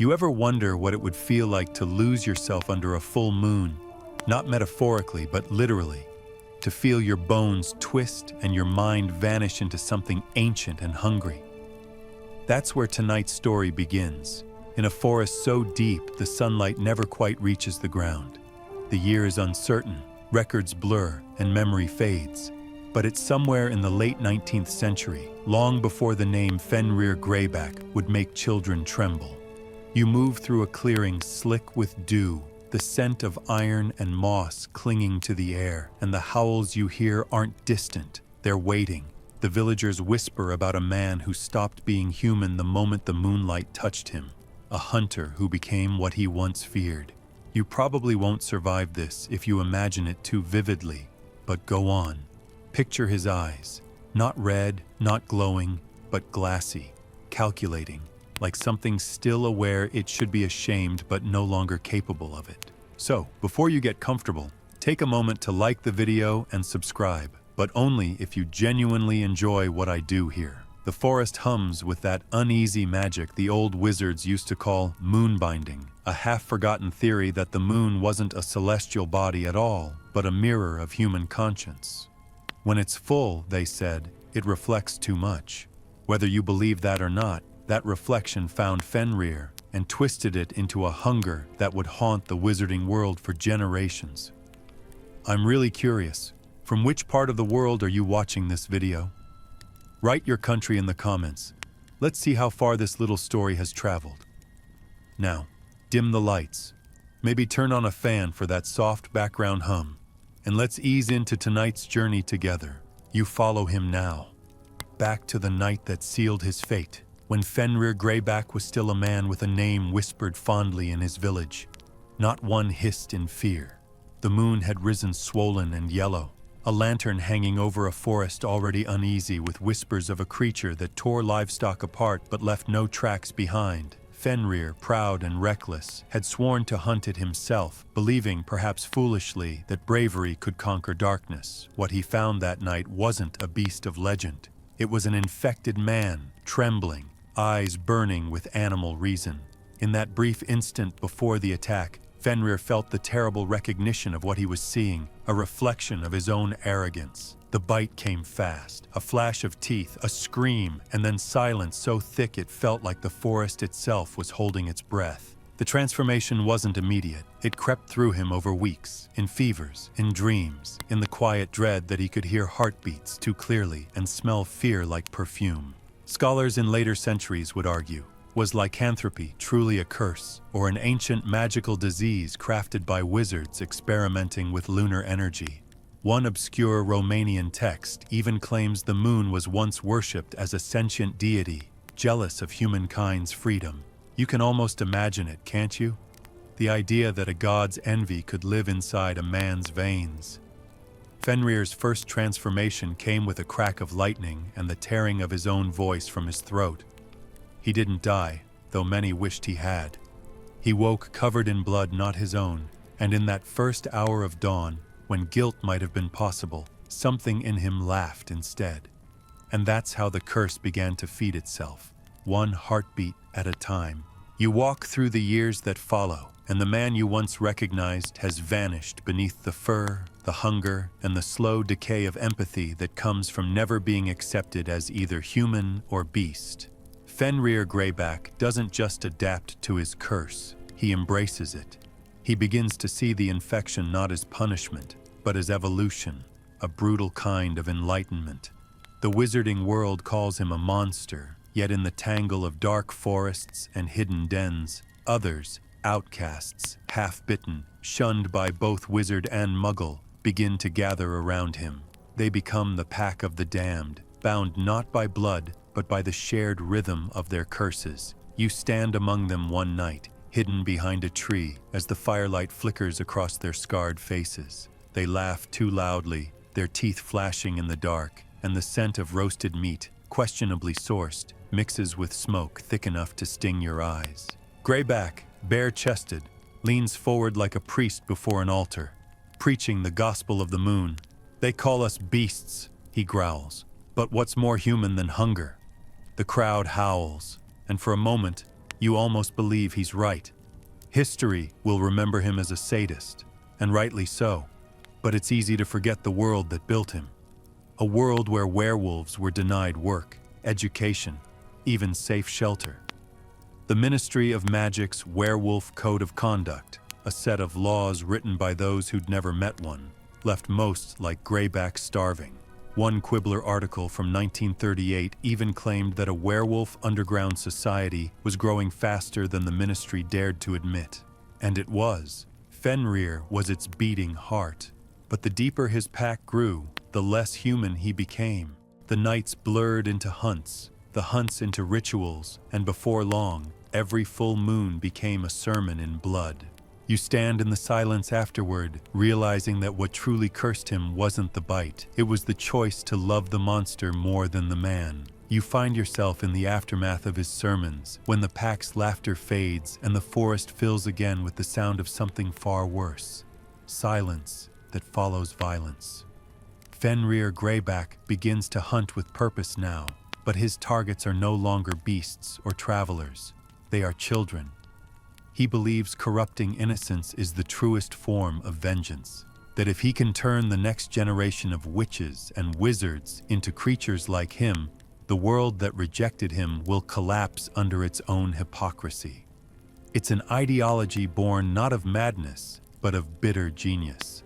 You ever wonder what it would feel like to lose yourself under a full moon? Not metaphorically, but literally. To feel your bones twist and your mind vanish into something ancient and hungry. That's where tonight's story begins. In a forest so deep, the sunlight never quite reaches the ground. The year is uncertain, records blur, and memory fades. But it's somewhere in the late 19th century, long before the name Fenrir Greyback would make children tremble. You move through a clearing slick with dew, the scent of iron and moss clinging to the air, and the howls you hear aren't distant, they're waiting. The villagers whisper about a man who stopped being human the moment the moonlight touched him, a hunter who became what he once feared. You probably won't survive this if you imagine it too vividly, but go on. Picture his eyes, not red, not glowing, but glassy, calculating, like something still aware it should be ashamed but no longer capable of it. So, before you get comfortable, take a moment to like the video and subscribe, but only if you genuinely enjoy what I do here. The forest hums with that uneasy magic the old wizards used to call moonbinding, a half-forgotten theory that the moon wasn't a celestial body at all, but a mirror of human conscience. When it's full, they said, it reflects too much. Whether you believe that or not, that reflection found Fenrir and twisted it into a hunger that would haunt the wizarding world for generations. I'm really curious, from which part of the world are you watching this video? Write your country in the comments. Let's see how far this little story has traveled. Now, dim the lights. Maybe turn on a fan for that soft background hum. And let's ease into tonight's journey together. You follow him now. Back to the night that sealed his fate, when Fenrir Greyback was still a man with a name whispered fondly in his village. Not one hissed in fear. The moon had risen swollen and yellow, a lantern hanging over a forest already uneasy with whispers of a creature that tore livestock apart but left no tracks behind. Fenrir, proud and reckless, had sworn to hunt it himself, believing, perhaps foolishly, that bravery could conquer darkness. What he found that night wasn't a beast of legend. It was an infected man, trembling, eyes burning with animal reason. In that brief instant before the attack, Fenrir felt the terrible recognition of what he was seeing, a reflection of his own arrogance. The bite came fast, a flash of teeth, a scream, and then silence so thick it felt like the forest itself was holding its breath. The transformation wasn't immediate. It crept through him over weeks, in fevers, in dreams, in the quiet dread that he could hear heartbeats too clearly and smell fear like perfume. Scholars in later centuries would argue, was lycanthropy truly a curse, or an ancient magical disease crafted by wizards experimenting with lunar energy? One obscure Romanian text even claims the moon was once worshipped as a sentient deity, jealous of humankind's freedom. You can almost imagine it, can't you? The idea that a god's envy could live inside a man's veins. Fenrir's first transformation came with a crack of lightning and the tearing of his own voice from his throat. He didn't die, though many wished he had. He woke covered in blood not his own, and in that first hour of dawn, when guilt might have been possible, something in him laughed instead. And that's how the curse began to feed itself, one heartbeat at a time. You walk through the years that follow, and the man you once recognized has vanished beneath the fur, the hunger, and the slow decay of empathy that comes from never being accepted as either human or beast. Fenrir Greyback doesn't just adapt to his curse, he embraces it. He begins to see the infection not as punishment, but as evolution, a brutal kind of enlightenment. The wizarding world calls him a monster, yet in the tangle of dark forests and hidden dens, others, outcasts, half-bitten, shunned by both wizard and muggle, begin to gather around him. They become the pack of the damned, bound not by blood, but by the shared rhythm of their curses. You stand among them one night, hidden behind a tree, as the firelight flickers across their scarred faces. They laugh too loudly, their teeth flashing in the dark, and the scent of roasted meat, questionably sourced, mixes with smoke thick enough to sting your eyes. Greyback, bare-chested, leans forward like a priest before an altar, preaching the gospel of the moon. "They call us beasts," he growls, "but what's more human than hunger?" The crowd howls, and for a moment, You almost believe he's right. History will remember him as a sadist, and rightly so, but it's easy to forget the world that built him. A world where werewolves were denied work, education, even safe shelter. The Ministry of Magic's Werewolf Code of Conduct, a set of laws written by those who'd never met one, left most like Greyback starving. One Quibbler article from 1938 even claimed that a werewolf underground society was growing faster than the ministry dared to admit. And it was. Fenrir was its beating heart. But the deeper his pack grew, the less human he became. The nights blurred into hunts, the hunts into rituals, and before long, every full moon became a sermon in blood. You stand in the silence afterward, realizing that what truly cursed him wasn't the bite. It was the choice to love the monster more than the man. You find yourself in the aftermath of his sermons, when the pack's laughter fades and the forest fills again with the sound of something far worse. Silence that follows violence. Fenrir Greyback begins to hunt with purpose now, but his targets are no longer beasts or travelers. They are children. He believes corrupting innocence is the truest form of vengeance, that if he can turn the next generation of witches and wizards into creatures like him, the world that rejected him will collapse under its own hypocrisy. It's an ideology born not of madness, but of bitter genius.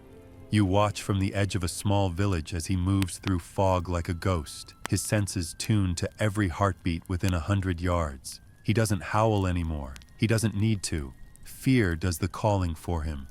You watch from the edge of a small village as he moves through fog like a ghost, his senses tuned to every heartbeat within 100 yards. He doesn't howl anymore. He doesn't need to. Fear does the calling for him.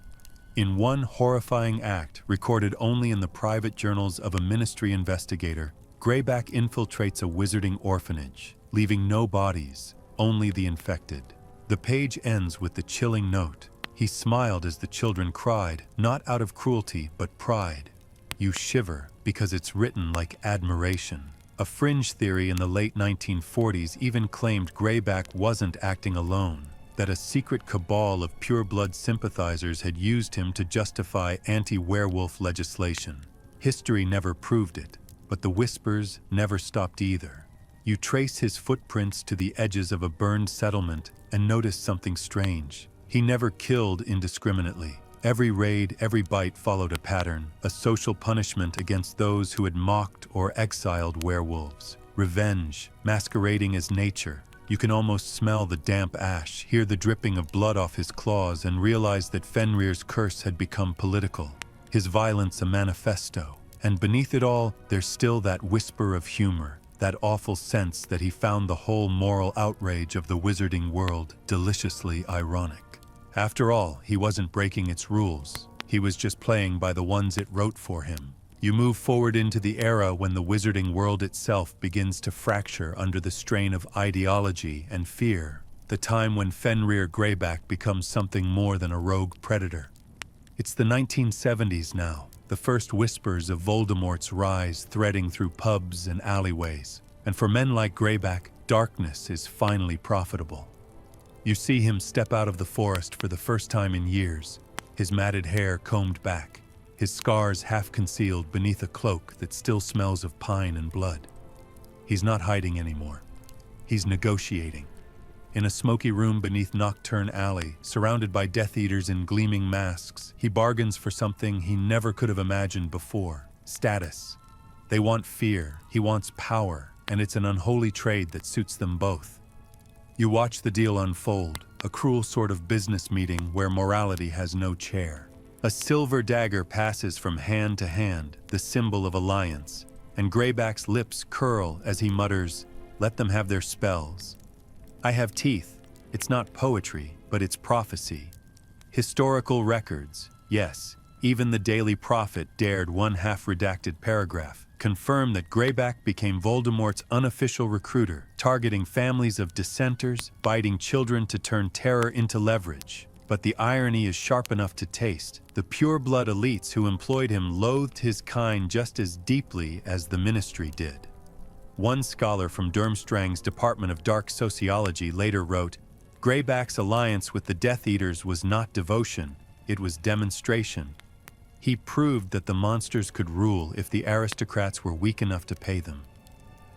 In one horrifying act, recorded only in the private journals of a ministry investigator, Greyback infiltrates a wizarding orphanage, leaving no bodies, only the infected. The page ends with the chilling note. He smiled as the children cried, not out of cruelty, but pride. You shiver because it's written like admiration. A fringe theory in the late 1940s even claimed Greyback wasn't acting alone, that a secret cabal of pure-blood sympathizers had used him to justify anti-werewolf legislation. History never proved it, but the whispers never stopped either. You trace his footprints to the edges of a burned settlement and notice something strange. He never killed indiscriminately. Every raid, every bite followed a pattern, a social punishment against those who had mocked or exiled werewolves. Revenge, masquerading as nature. You can almost smell the damp ash, hear the dripping of blood off his claws, and realize that Fenrir's curse had become political, his violence a manifesto. And beneath it all, there's still that whisper of humor, that awful sense that he found the whole moral outrage of the wizarding world deliciously ironic. After all, he wasn't breaking its rules. He was just playing by the ones it wrote for him. You move forward into the era when the wizarding world itself begins to fracture under the strain of ideology and fear, the time when Fenrir Greyback becomes something more than a rogue predator. It's the 1970s now, the first whispers of Voldemort's rise threading through pubs and alleyways. And for men like Greyback, darkness is finally profitable. You see him step out of the forest for the first time in years, his matted hair combed back, his scars half concealed beneath a cloak that still smells of pine and blood. He's not hiding anymore. He's negotiating. In a smoky room beneath Nocturne Alley, surrounded by Death Eaters in gleaming masks, he bargains for something he never could have imagined before: status. They want fear, he wants power, and it's an unholy trade that suits them both. You watch the deal unfold, a cruel sort of business meeting where morality has no chair. A silver dagger passes from hand to hand, the symbol of alliance, and Greyback's lips curl as he mutters, "Let them have their spells. I have teeth. It's not poetry, but it's prophecy. Historical records, yes, even the Daily Prophet dared one half-redacted paragraph, confirm that Greyback became Voldemort's unofficial recruiter, targeting families of dissenters, biting children to turn terror into leverage. But the irony is sharp enough to taste. The pure-blood elites who employed him loathed his kind just as deeply as the ministry did. One scholar from Durmstrang's Department of Dark Sociology later wrote, "Greyback's alliance with the Death Eaters was not devotion, it was demonstration. He proved that the monsters could rule if the aristocrats were weak enough to pay them."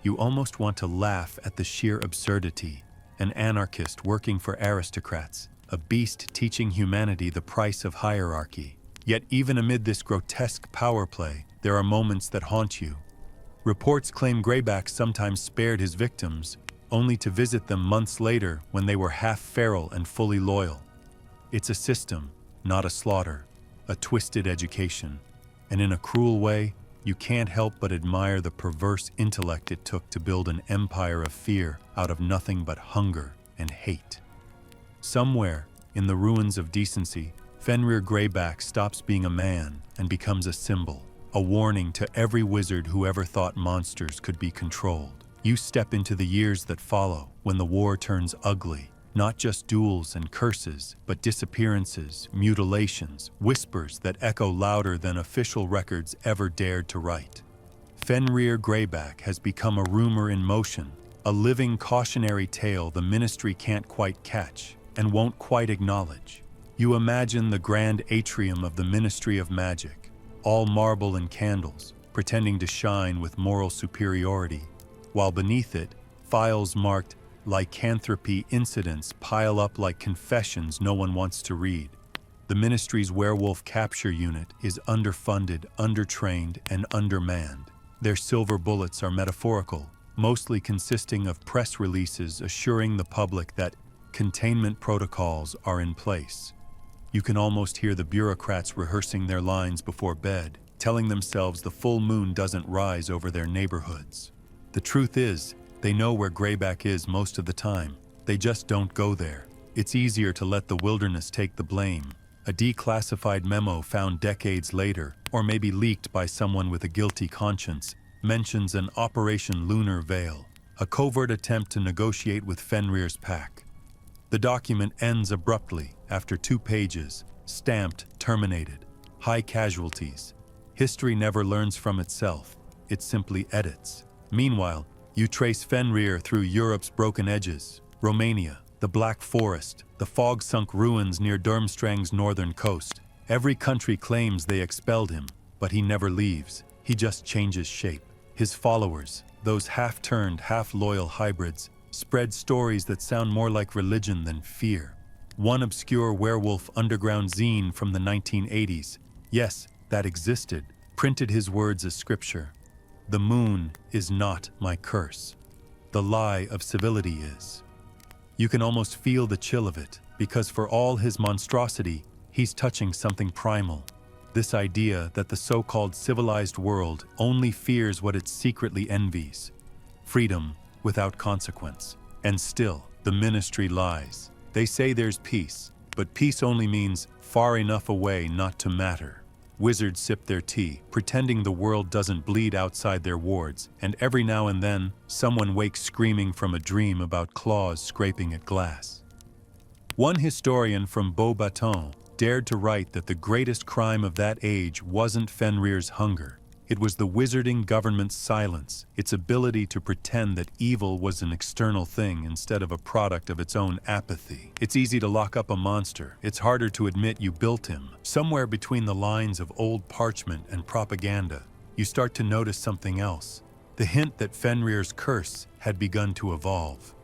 You almost want to laugh at the sheer absurdity. an anarchist working for aristocrats, a beast teaching humanity the price of hierarchy. Yet even amid this grotesque power play, there are moments that haunt you. Reports claim Greyback sometimes spared his victims, only to visit them months later when they were half feral and fully loyal. It's a system, not a slaughter, a twisted education. And in a cruel way, you can't help but admire the perverse intellect it took to build an empire of fear out of nothing but hunger and hate. Somewhere, in the ruins of decency, Fenrir Greyback stops being a man and becomes a symbol, a warning to every wizard who ever thought monsters could be controlled. You step into the years that follow, when the war turns ugly. Not just duels and curses, but disappearances, mutilations, whispers that echo louder than official records ever dared to write. Fenrir Greyback has become a rumor in motion, a living cautionary tale the ministry can't quite catch and won't quite acknowledge. You imagine the grand atrium of the Ministry of Magic, all marble and candles, pretending to shine with moral superiority, while beneath it, files marked lycanthropy incidents pile up like confessions no one wants to read. The ministry's werewolf capture unit is underfunded, undertrained, and undermanned. Their silver bullets are metaphorical, mostly consisting of press releases assuring the public that containment protocols are in place. You can almost hear the bureaucrats rehearsing their lines before bed, telling themselves the full moon doesn't rise over their neighborhoods. The truth is, they know where Greyback is most of the time. They just don't go there. It's easier to let the wilderness take the blame. A declassified memo found decades later, or maybe leaked by someone with a guilty conscience, mentions an Operation Lunar Veil, a covert attempt to negotiate with Fenrir's pack. The document ends abruptly after 2 pages, stamped terminated. High casualties. History never learns from itself. It simply edits. Meanwhile, you trace Fenrir through Europe's broken edges, Romania, the Black Forest, the fog-sunk ruins near Durmstrang's northern coast. Every country claims they expelled him, but he never leaves. He just changes shape. His followers, those half-turned, half-loyal hybrids, spread stories that sound more like religion than fear. One obscure werewolf underground zine from the 1980s, yes, that existed, printed his words as scripture. The moon is not my curse. The lie of civility is. You can almost feel the chill of it, because for all his monstrosity, he's touching something primal. This idea that the so-called civilized world only fears what it secretly envies. Freedom without consequence. And still, the ministry lies. They say there's peace, but peace only means far enough away not to matter. Wizards sip their tea, pretending the world doesn't bleed outside their wards, and every now and then, someone wakes screaming from a dream about claws scraping at glass. One historian from Beauxbatons dared to write that the greatest crime of that age wasn't Fenrir's hunger. It was the wizarding government's silence, its ability to pretend that evil was an external thing instead of a product of its own apathy. It's easy to lock up a monster. It's harder to admit you built him. Somewhere between the lines of old parchment and propaganda, you start to notice something else. The hint that Fenrir's curse had begun to evolve.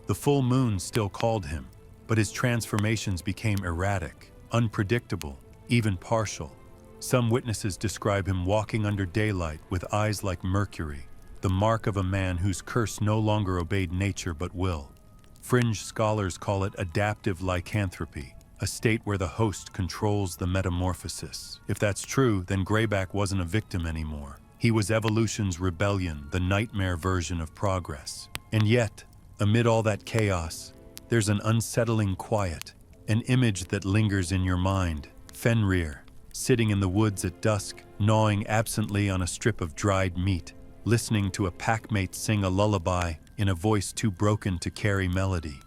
The full moon still called him, but his transformations became erratic, unpredictable, even partial. Some witnesses describe him walking under daylight with eyes like mercury, the mark of a man whose curse no longer obeyed nature but will. Fringe scholars call it adaptive lycanthropy, a state where the host controls the metamorphosis. If that's true, then Greyback wasn't a victim anymore. He was evolution's rebellion, the nightmare version of progress. And yet, amid all that chaos, there's an unsettling quiet, an image that lingers in your mind. Fenrir, sitting in the woods at dusk, gnawing absently on a strip of dried meat, listening to a packmate sing a lullaby in a voice too broken to carry melody.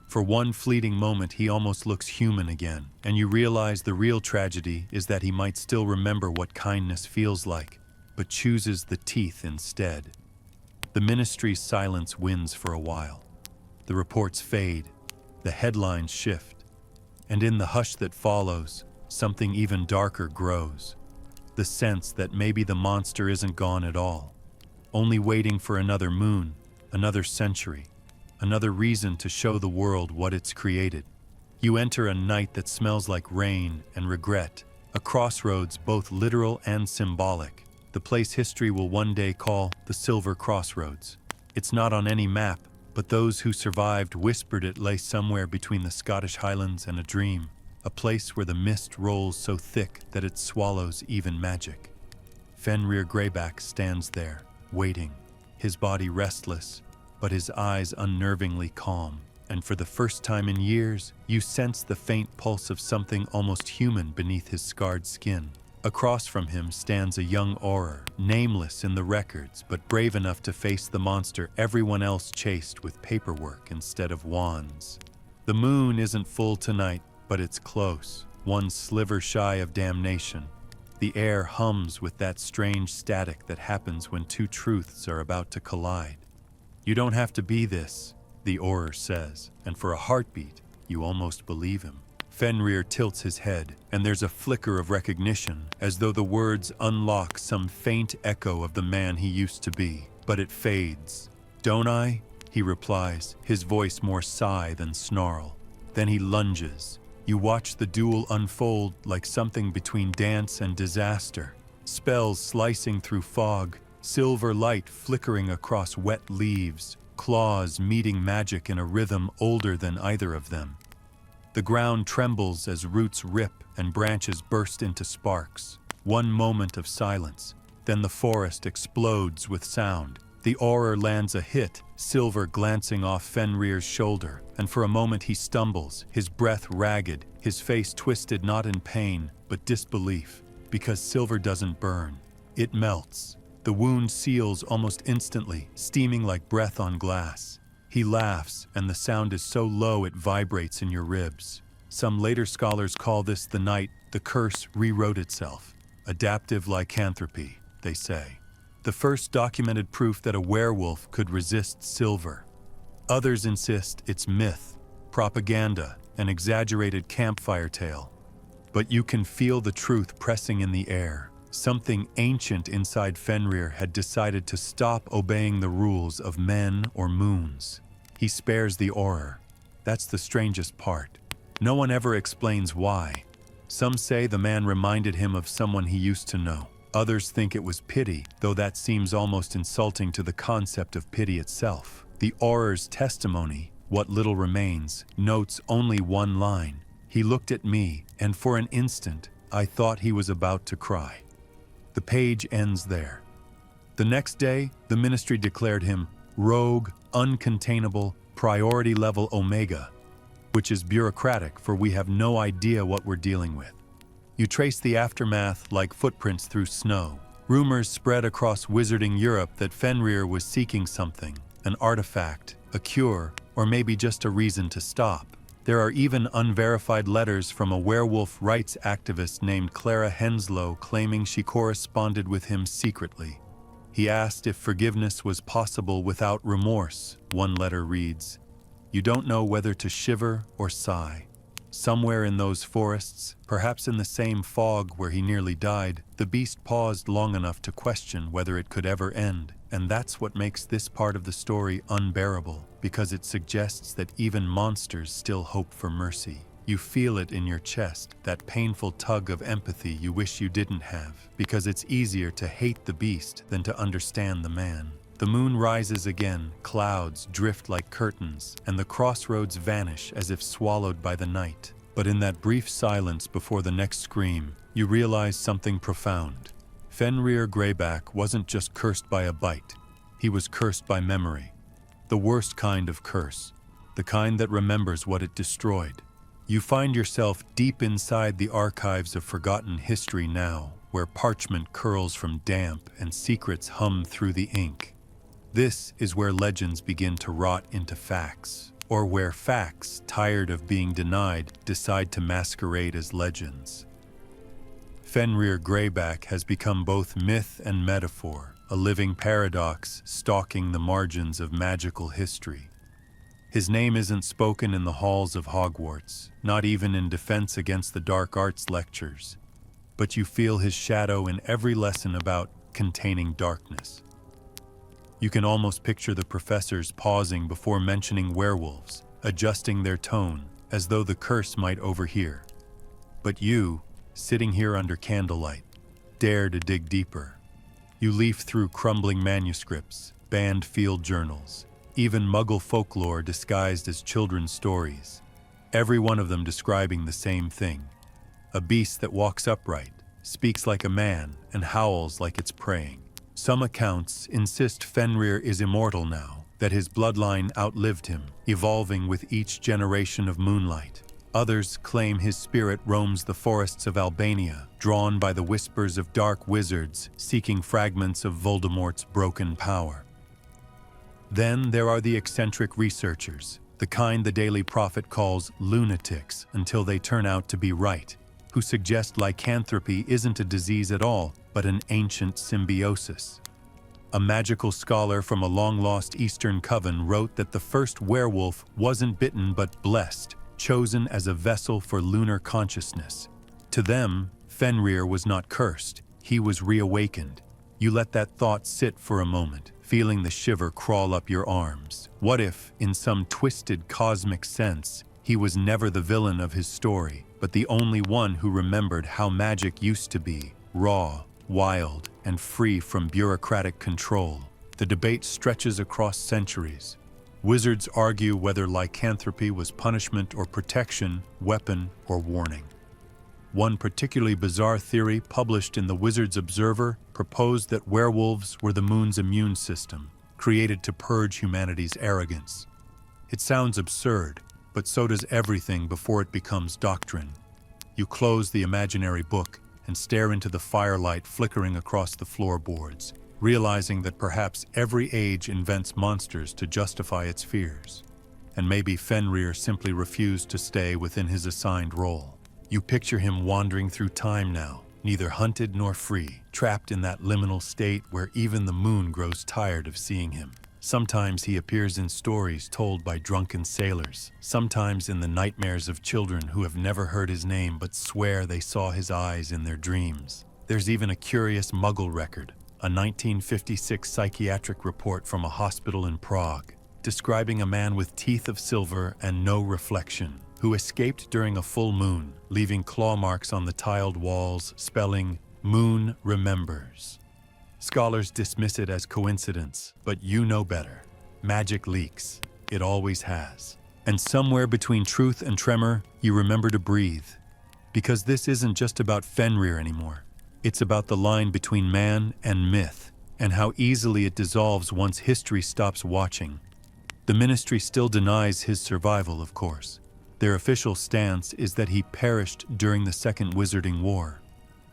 For one fleeting moment, he almost looks human again, and you realize the real tragedy is that he might still remember what kindness feels like, but chooses the teeth instead. The ministry's silence wins for a while. The reports fade, the headlines shift, and in the hush that follows, something even darker grows. The sense that maybe the monster isn't gone at all, only waiting for another moon, another century, another reason to show the world what it's created. You enter a night that smells like rain and regret, a crossroads both literal and symbolic, the place history will one day call the Silver Crossroads. It's not on any map, but those who survived whispered it lay somewhere between the Scottish Highlands and a dream, a place where the mist rolls so thick that it swallows even magic. Fenrir Greyback stands there, waiting, his body restless, but his eyes unnervingly calm. And for the first time in years, you sense the faint pulse of something almost human beneath his scarred skin. Across from him stands a young Auror, nameless in the records, but brave enough to face the monster everyone else chased with paperwork instead of wands. The moon isn't full tonight, but it's close, one sliver shy of damnation. The air hums with that strange static that happens when two truths are about to collide. You don't have to be this, the Auror says, and for a heartbeat, you almost believe him. Fenrir tilts his head, and there's a flicker of recognition, as though the words unlock some faint echo of the man he used to be. But it fades. "Don't I?" he replies, his voice more sigh than snarl. Then he lunges. You watch the duel unfold like something between dance and disaster. Spells slicing through fog, silver light flickering across wet leaves, claws meeting magic in a rhythm older than either of them. The ground trembles as roots rip and branches burst into sparks. One moment of silence, then the forest explodes with sound. The Auror lands a hit, silver glancing off Fenrir's shoulder, and for a moment he stumbles, his breath ragged, his face twisted not in pain, but disbelief, because silver doesn't burn. It melts. The wound seals almost instantly, steaming like breath on glass. He laughs, and the sound is so low it vibrates in your ribs. Some later scholars call this the night the curse rewrote itself. Adaptive lycanthropy, they say. The first documented proof that a werewolf could resist silver. Others insist it's myth, propaganda, an exaggerated campfire tale. But you can feel the truth pressing in the air. Something ancient inside Fenrir had decided to stop obeying the rules of men or moons. He spares the Auror. That's the strangest part. No one ever explains why. Some say the man reminded him of someone he used to know. Others think it was pity, though that seems almost insulting to the concept of pity itself. The Auror's testimony, what little remains, notes only one line. He looked at me, and for an instant, I thought he was about to cry. The page ends there. The next day, the ministry declared him rogue, uncontainable, priority level Omega, which is bureaucratic, for we have no idea what we're dealing with. You trace the aftermath like footprints through snow. Rumors spread across wizarding Europe that Fenrir was seeking something, an artifact, a cure, or maybe just a reason to stop. There are even unverified letters from a werewolf rights activist named Clara Henslow claiming she corresponded with him secretly. He asked if forgiveness was possible without remorse. One letter reads, "You don't know whether to shiver or sigh." Somewhere in those forests, perhaps in the same fog where he nearly died, the beast paused long enough to question whether it could ever end. And that's what makes this part of the story unbearable, because it suggests that even monsters still hope for mercy. You feel it in your chest, that painful tug of empathy you wish you didn't have, because it's easier to hate the beast than to understand the man. The moon rises again, clouds drift like curtains, and the crossroads vanish as if swallowed by the night. But in that brief silence before the next scream, you realize something profound. Fenrir Greyback wasn't just cursed by a bite. He was cursed by memory. The worst kind of curse, the kind that remembers what it destroyed. You find yourself deep inside the archives of forgotten history now, where parchment curls from damp and secrets hum through the ink. This is where legends begin to rot into facts, or where facts, tired of being denied, decide to masquerade as legends. Fenrir Greyback has become both myth and metaphor, a living paradox stalking the margins of magical history. His name isn't spoken in the halls of Hogwarts, not even in defense against the dark arts lectures, but you feel his shadow in every lesson about containing darkness. You can almost picture the professors pausing before mentioning werewolves, adjusting their tone, as though the curse might overhear. But you, sitting here under candlelight, dare to dig deeper. You leaf through crumbling manuscripts, banned field journals, even Muggle folklore disguised as children's stories, every one of them describing the same thing: a beast that walks upright, speaks like a man, and howls like it's praying. Some accounts insist Fenrir is immortal now, that his bloodline outlived him, evolving with each generation of moonlight. Others claim his spirit roams the forests of Albania, drawn by the whispers of dark wizards seeking fragments of Voldemort's broken power. Then there are the eccentric researchers, the kind the Daily Prophet calls lunatics until they turn out to be right, who suggest lycanthropy isn't a disease at all, but an ancient symbiosis. A magical scholar from a long-lost Eastern coven wrote that the first werewolf wasn't bitten but blessed, chosen as a vessel for lunar consciousness. To them, Fenrir was not cursed, he was reawakened. You let that thought sit for a moment, feeling the shiver crawl up your arms. What if, in some twisted cosmic sense, he was never the villain of his story, but the only one who remembered how magic used to be, raw, wild, and free from bureaucratic control? The debate stretches across centuries. Wizards argue whether lycanthropy was punishment or protection, weapon or warning. One particularly bizarre theory published in the Wizard's Observer proposed that werewolves were the moon's immune system, created to purge humanity's arrogance. It sounds absurd, but so does everything before it becomes doctrine. You close the imaginary book and stare into the firelight flickering across the floorboards, realizing that perhaps every age invents monsters to justify its fears. And maybe Fenrir simply refused to stay within his assigned role. You picture him wandering through time now, neither hunted nor free, trapped in that liminal state where even the moon grows tired of seeing him. Sometimes he appears in stories told by drunken sailors, sometimes in the nightmares of children who have never heard his name but swear they saw his eyes in their dreams. There's even a curious Muggle record, a 1956 psychiatric report from a hospital in Prague, describing a man with teeth of silver and no reflection, who escaped during a full moon, leaving claw marks on the tiled walls, spelling, "Moon remembers." Scholars dismiss it as coincidence, but you know better. Magic leaks. It always has. And somewhere between truth and tremor, you remember to breathe. Because this isn't just about Fenrir anymore. It's about the line between man and myth, and how easily it dissolves once history stops watching. The Ministry still denies his survival, of course. Their official stance is that he perished during the Second Wizarding War.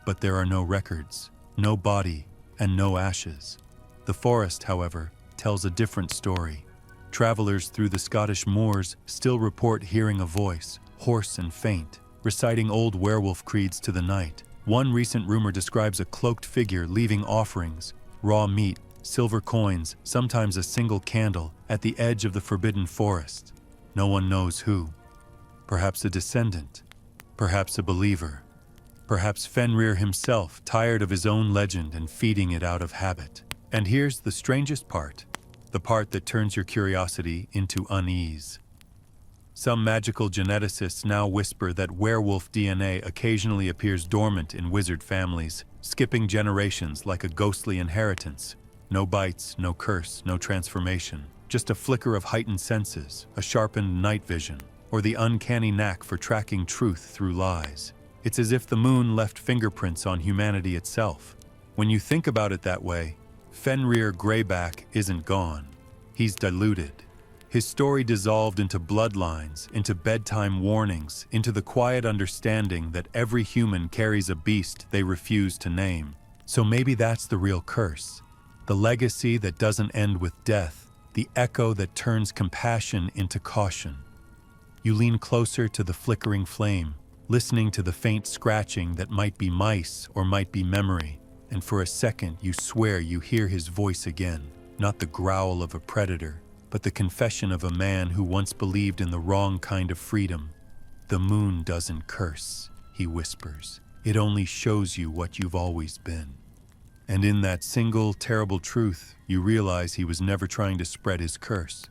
But there are no records, no body, and no ashes. The forest, however, tells a different story. Travelers through the Scottish moors still report hearing a voice, hoarse and faint, reciting old werewolf creeds to the night. One recent rumor describes a cloaked figure leaving offerings, raw meat, silver coins, sometimes a single candle, at the edge of the forbidden forest. No one knows who. Perhaps a descendant, perhaps a believer, perhaps Fenrir himself, tired of his own legend and feeding it out of habit. And here's the strangest part, the part that turns your curiosity into unease. Some magical geneticists now whisper that werewolf DNA occasionally appears dormant in wizard families, skipping generations like a ghostly inheritance. No bites, no curse, no transformation, just a flicker of heightened senses, a sharpened night vision, or the uncanny knack for tracking truth through lies. It's as if the moon left fingerprints on humanity itself. When you think about it that way, Fenrir Greyback isn't gone. He's diluted. His story dissolved into bloodlines, into bedtime warnings, into the quiet understanding that every human carries a beast they refuse to name. So maybe that's the real curse. The legacy that doesn't end with death, the echo that turns compassion into caution. You lean closer to the flickering flame, listening to the faint scratching that might be mice or might be memory, and for a second you swear you hear his voice again, not the growl of a predator, but the confession of a man who once believed in the wrong kind of freedom. "The moon doesn't curse," he whispers. "It only shows you what you've always been." And in that single terrible truth, you realize he was never trying to spread his curse.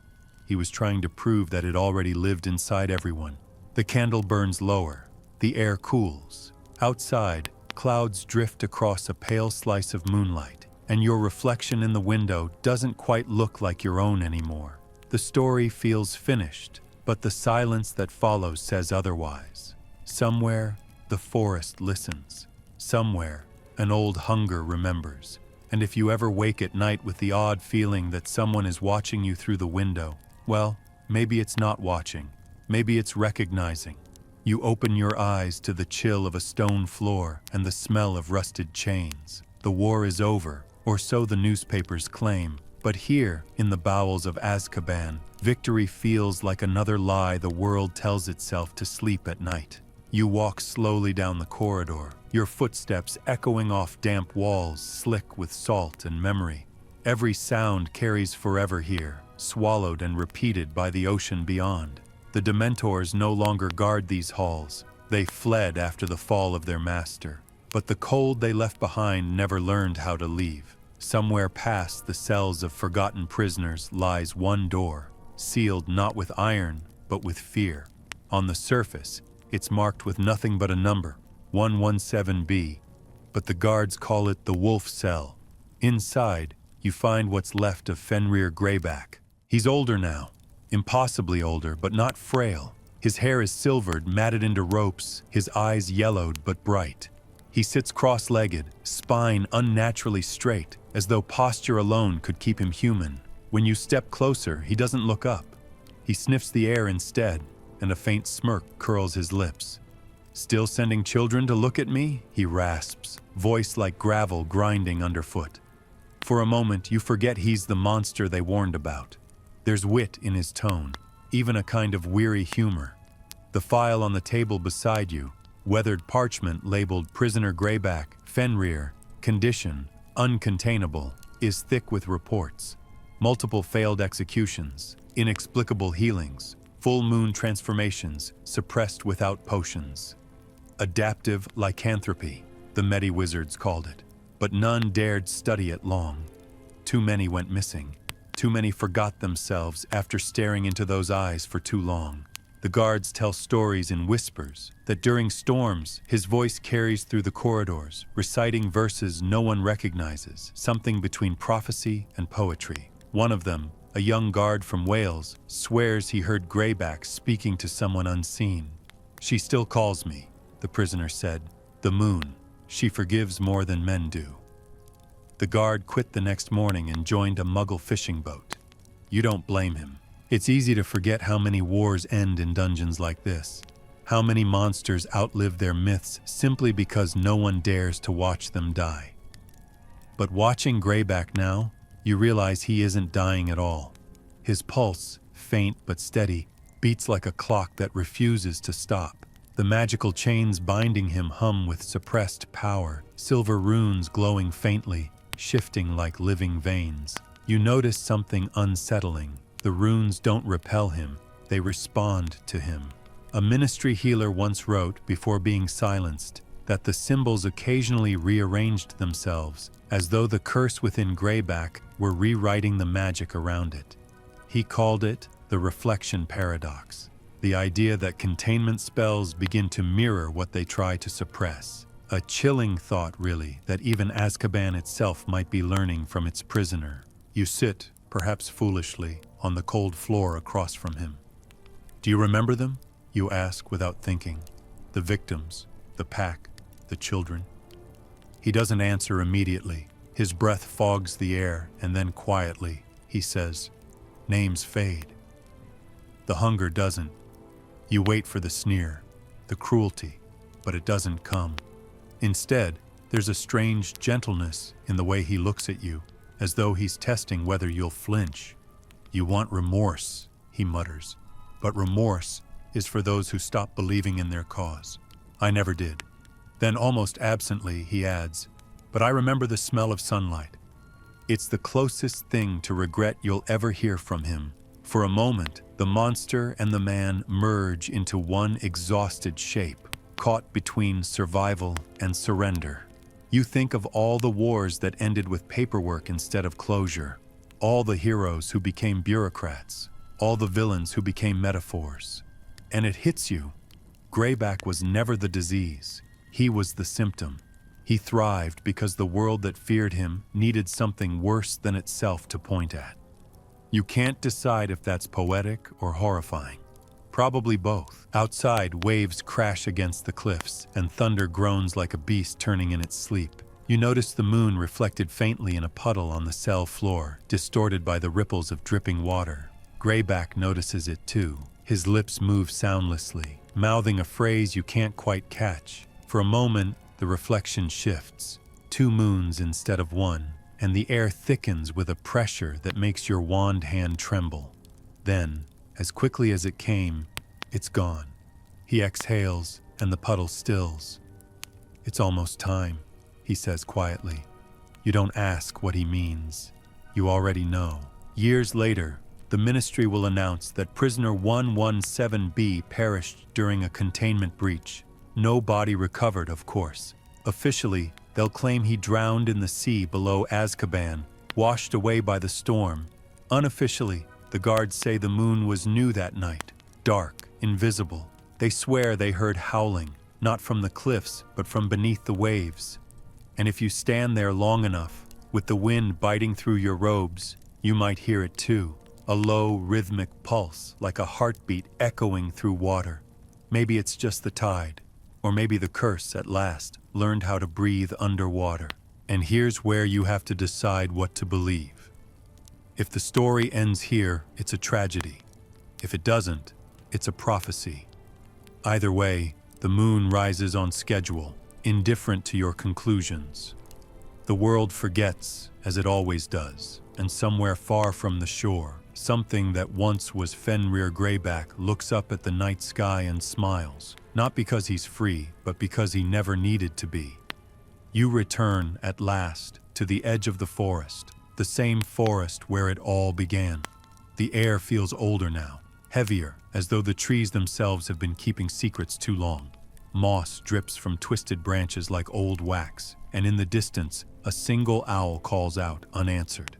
He was trying to prove that it already lived inside everyone. The candle burns lower. The air cools. Outside, clouds drift across a pale slice of moonlight, and your reflection in the window doesn't quite look like your own anymore. The story feels finished, but the silence that follows says otherwise. Somewhere, the forest listens. Somewhere, an old hunger remembers. And if you ever wake at night with the odd feeling that someone is watching you through the window, well, maybe it's not watching. Maybe it's recognizing. You open your eyes to the chill of a stone floor and the smell of rusted chains. The war is over, or so the newspapers claim. But here, in the bowels of Azkaban, victory feels like another lie the world tells itself to sleep at night. You walk slowly down the corridor, your footsteps echoing off damp walls slick with salt and memory. Every sound carries forever here, swallowed and repeated by the ocean beyond. The Dementors no longer guard these halls. They fled after the fall of their master. But the cold they left behind never learned how to leave. Somewhere past the cells of forgotten prisoners lies one door, sealed not with iron, but with fear. On the surface, it's marked with nothing but a number, 117B, but the guards call it the Wolf Cell. Inside, you find what's left of Fenrir Greyback. He's older now, impossibly older, but not frail. His hair is silvered, matted into ropes, his eyes yellowed but bright. He sits cross-legged, spine unnaturally straight, as though posture alone could keep him human. When you step closer, he doesn't look up. He sniffs the air instead, and a faint smirk curls his lips. "Still sending children to look at me?" he rasps, voice like gravel grinding underfoot. For a moment, you forget he's the monster they warned about. There's wit in his tone, even a kind of weary humor. The file on the table beside you, weathered parchment labeled Prisoner Greyback, Fenrir, condition, uncontainable, is thick with reports. Multiple failed executions, inexplicable healings, full moon transformations, suppressed without potions. Adaptive lycanthropy, the Medi-wizards called it, but none dared study it long. Too many went missing. Too many forgot themselves after staring into those eyes for too long. The guards tell stories in whispers, that during storms, his voice carries through the corridors, reciting verses no one recognizes, something between prophecy and poetry. One of them, a young guard from Wales, swears he heard Greyback speaking to someone unseen. "She still calls me," the prisoner said. "The moon. She forgives more than men do." The guard quit the next morning and joined a Muggle fishing boat. You don't blame him. It's easy to forget how many wars end in dungeons like this. How many monsters outlive their myths simply because no one dares to watch them die. But watching Greyback now, you realize he isn't dying at all. His pulse, faint but steady, beats like a clock that refuses to stop. The magical chains binding him hum with suppressed power, silver runes glowing faintly, shifting like living veins. You notice something unsettling. The runes don't repel him, they respond to him. A ministry healer once wrote, before being silenced, that the symbols occasionally rearranged themselves, as though the curse within Greyback were rewriting the magic around it. He called it the reflection paradox, the idea that containment spells begin to mirror what they try to suppress. A chilling thought, really, that even Azkaban itself might be learning from its prisoner. You sit, perhaps foolishly, on the cold floor across from him. "Do you remember them?" you ask without thinking. "The victims, the pack, the children?" He doesn't answer immediately. His breath fogs the air, and then quietly, he says, "Names fade." The hunger doesn't. You wait for the sneer, the cruelty, but it doesn't come. Instead, there's a strange gentleness in the way he looks at you, as though he's testing whether you'll flinch. "You want remorse," he mutters, "but remorse is for those who stop believing in their cause. I never did." Then almost absently he adds, "But I remember the smell of sunlight." It's the closest thing to regret you'll ever hear from him. For a moment, the monster and the man merge into one exhausted shape, caught between survival and surrender. You think of all the wars that ended with paperwork instead of closure, all the heroes who became bureaucrats, all the villains who became metaphors. And it hits you. Greyback was never the disease. He was the symptom. He thrived because the world that feared him needed something worse than itself to point at. You can't decide if that's poetic or horrifying. Probably both. Outside, waves crash against the cliffs, and thunder groans like a beast turning in its sleep. You notice the moon reflected faintly in a puddle on the cell floor, distorted by the ripples of dripping water. Greyback notices it too. His lips move soundlessly, mouthing a phrase you can't quite catch. For a moment, the reflection shifts. 2 moons instead of 1, and the air thickens with a pressure that makes your wand hand tremble. Then, as quickly as it came, it's gone. He exhales, and the puddle stills. "It's almost time," he says quietly. You don't ask what he means. You already know. Years later, the ministry will announce that prisoner 117B perished during a containment breach. No body recovered, of course. Officially, they'll claim he drowned in the sea below Azkaban, washed away by the storm. Unofficially, the guards say the moon was new that night, dark, invisible. They swear they heard howling, not from the cliffs, but from beneath the waves. And if you stand there long enough, with the wind biting through your robes, you might hear it too. A low, rhythmic pulse, like a heartbeat echoing through water. Maybe it's just the tide, or maybe the curse, at last, learned how to breathe underwater. And here's where you have to decide what to believe. If the story ends here, it's a tragedy. If it doesn't, it's a prophecy. Either way, the moon rises on schedule, indifferent to your conclusions. The world forgets, as it always does, and somewhere far from the shore, something that once was Fenrir Greyback looks up at the night sky and smiles, not because he's free, but because he never needed to be. You return, at last, to the edge of the forest, the same forest where it all began. The air feels older now, heavier, as though the trees themselves have been keeping secrets too long. Moss drips from twisted branches like old wax, and in the distance, a single owl calls out, unanswered.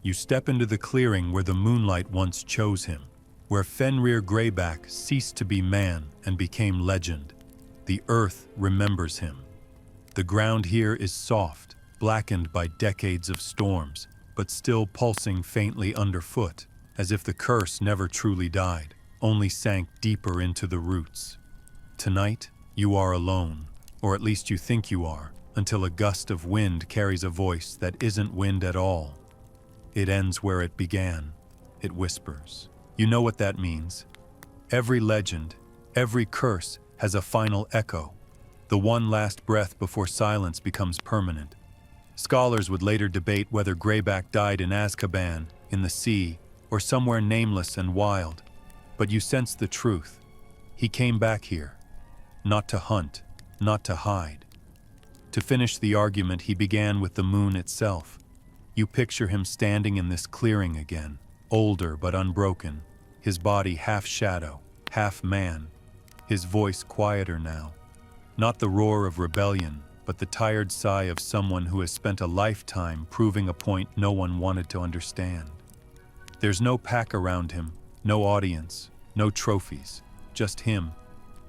You step into the clearing where the moonlight once chose him, where Fenrir Greyback ceased to be man and became legend. The earth remembers him. The ground here is soft, blackened by decades of storms, but still pulsing faintly underfoot, as if the curse never truly died, only sank deeper into the roots. Tonight, you are alone, or at least you think you are, until a gust of wind carries a voice that isn't wind at all. It ends where it began. It whispers. You know what that means. Every legend, every curse has a final echo, the one last breath before silence becomes permanent. Scholars would later debate whether Greyback died in Azkaban, in the sea, or somewhere nameless and wild. But you sense the truth. He came back here. Not to hunt, not to hide. To finish the argument, he began with the moon itself. You picture him standing in this clearing again, older but unbroken, his body half shadow, half man, his voice quieter now. Not the roar of rebellion, but the tired sigh of someone who has spent a lifetime proving a point no one wanted to understand. There's no pack around him, no audience, no trophies, just him,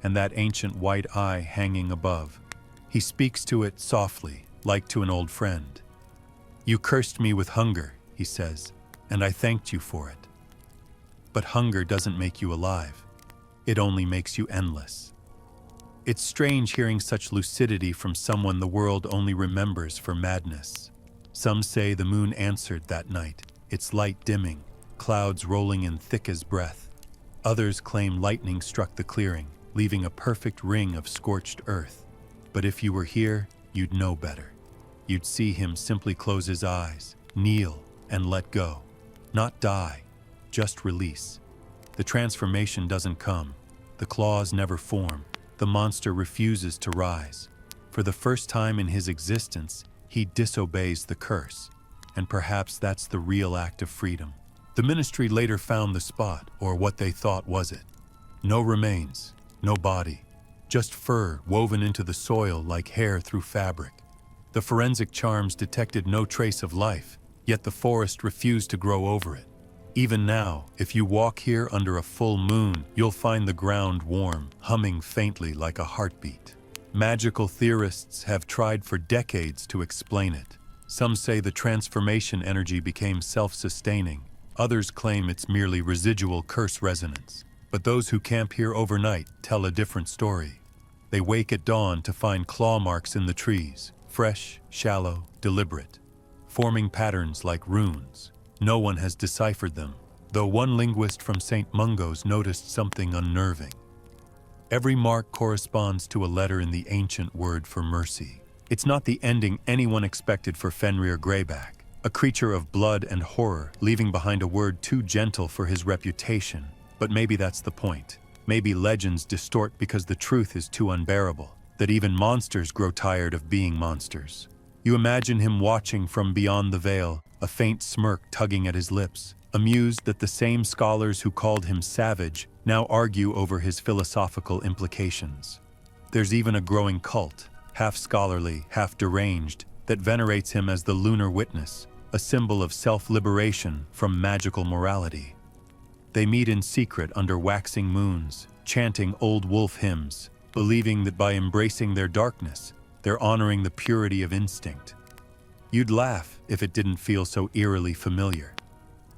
and that ancient white eye hanging above. He speaks to it softly, like to an old friend. "You cursed me with hunger," he says, "and I thanked you for it. But hunger doesn't make you alive. It only makes you endless." It's strange hearing such lucidity from someone the world only remembers for madness. Some say the moon answered that night, its light dimming, clouds rolling in thick as breath. Others claim lightning struck the clearing, leaving a perfect ring of scorched earth. But if you were here, you'd know better. You'd see him simply close his eyes, kneel, and let go. Not die, just release. The transformation doesn't come. The claws never form. The monster refuses to rise. For the first time in his existence, he disobeys the curse. And perhaps that's the real act of freedom. The ministry later found the spot, or what they thought was it. No remains, no body, just fur woven into the soil like hair through fabric. The forensic charms detected no trace of life, yet the forest refused to grow over it. Even now, if you walk here under a full moon, you'll find the ground warm, humming faintly like a heartbeat. Magical theorists have tried for decades to explain it. Some say the transformation energy became self-sustaining. Others claim it's merely residual curse resonance. But those who camp here overnight tell a different story. They wake at dawn to find claw marks in the trees, fresh, shallow, deliberate, forming patterns like runes. No one has deciphered them, though one linguist from St. Mungo's noticed something unnerving. Every mark corresponds to a letter in the ancient word for mercy. It's not the ending anyone expected for Fenrir Greyback, a creature of blood and horror, leaving behind a word too gentle for his reputation. But maybe that's the point. Maybe legends distort because the truth is too unbearable, that even monsters grow tired of being monsters. You imagine him watching from beyond the veil, a faint smirk tugging at his lips, amused that the same scholars who called him savage now argue over his philosophical implications. There's even a growing cult, half scholarly, half deranged, that venerates him as the lunar witness, a symbol of self-liberation from magical morality. They meet in secret under waxing moons, chanting old wolf hymns, believing that by embracing their darkness, they're honoring the purity of instinct. You'd laugh if it didn't feel so eerily familiar.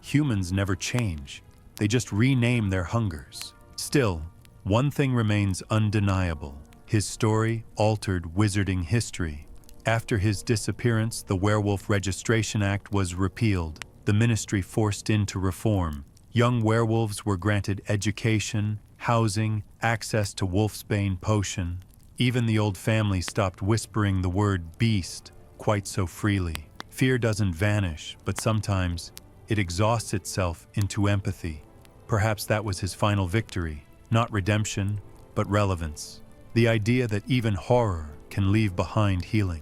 Humans never change. They just rename their hungers. Still, one thing remains undeniable. His story altered wizarding history. After his disappearance, the Werewolf Registration Act was repealed, the ministry forced into reform. Young werewolves were granted education, housing, access to wolfsbane potion. Even the old family stopped whispering the word beast quite so freely. Fear doesn't vanish, but sometimes it exhausts itself into empathy. Perhaps that was his final victory, not redemption, but relevance. The idea that even horror can leave behind healing.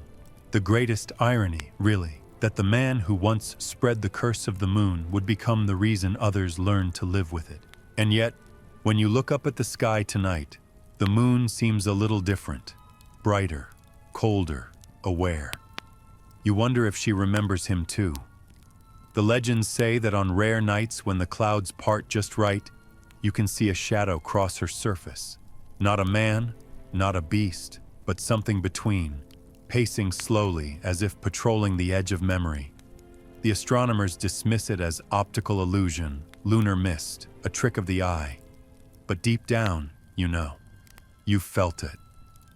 The greatest irony, really, that the man who once spread the curse of the moon would become the reason others learned to live with it. And yet, when you look up at the sky tonight, the moon seems a little different, brighter, colder, aware. You wonder if she remembers him too. The legends say that on rare nights when the clouds part just right, you can see a shadow cross her surface. Not a man, not a beast, but something between, pacing slowly as if patrolling the edge of memory. The astronomers dismiss it as optical illusion, lunar mist, a trick of the eye. But deep down, you know. You felt it.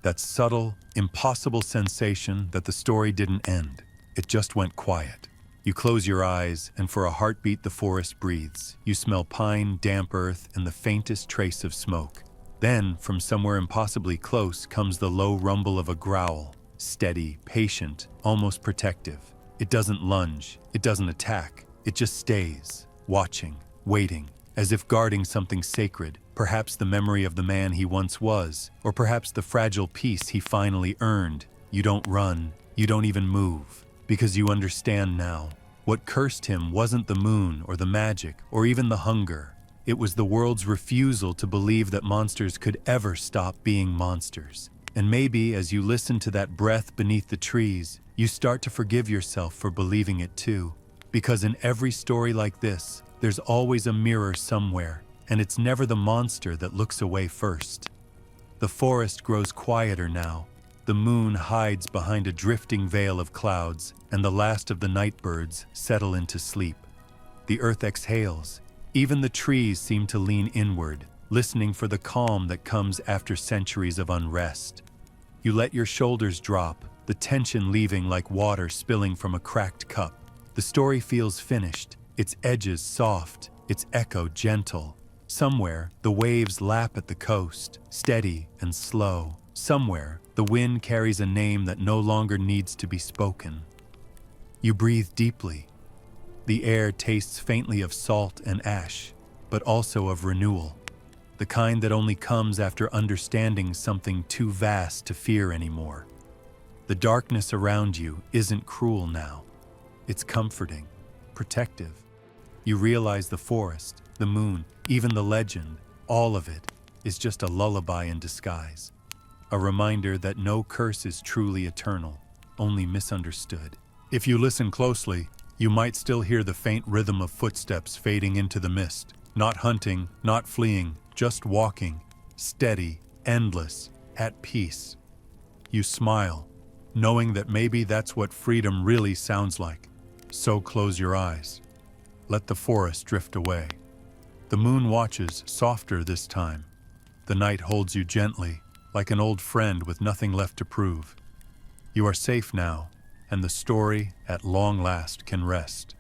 That subtle, impossible sensation that the story didn't end. It just went quiet. You close your eyes, and for a heartbeat the forest breathes. You smell pine, damp earth, and the faintest trace of smoke. Then, from somewhere impossibly close, comes the low rumble of a growl. Steady, patient, almost protective. It doesn't lunge, it doesn't attack. It just stays, watching, waiting, as if guarding something sacred. Perhaps the memory of the man he once was, or perhaps the fragile peace he finally earned. You don't run, you don't even move, because you understand now. What cursed him wasn't the moon or the magic or even the hunger. It was the world's refusal to believe that monsters could ever stop being monsters. And maybe as you listen to that breath beneath the trees, you start to forgive yourself for believing it too. Because in every story like this, there's always a mirror somewhere, and it's never the monster that looks away first. The forest grows quieter now. The moon hides behind a drifting veil of clouds, and the last of the night birds settle into sleep. The earth exhales. Even the trees seem to lean inward, listening for the calm that comes after centuries of unrest. You let your shoulders drop, the tension leaving like water spilling from a cracked cup. The story feels finished, its edges soft, its echo gentle. Somewhere, the waves lap at the coast, steady and slow. Somewhere, the wind carries a name that no longer needs to be spoken. You breathe deeply. The air tastes faintly of salt and ash, but also of renewal. The kind that only comes after understanding something too vast to fear anymore. The darkness around you isn't cruel now. It's comforting, protective. You realize the forest, the moon, even the legend, all of it is just a lullaby in disguise. A reminder that no curse is truly eternal. only misunderstood. If you listen closely, you might still hear the faint rhythm of footsteps fading into the mist. Not hunting, not fleeing, just walking, steady, endless, at peace. You smile, knowing that maybe that's what freedom really sounds like. So close your eyes. Let the forest drift away. The moon watches, softer this time. The night holds you gently, like an old friend with nothing left to prove. You are safe now, and the story, at long last, can rest.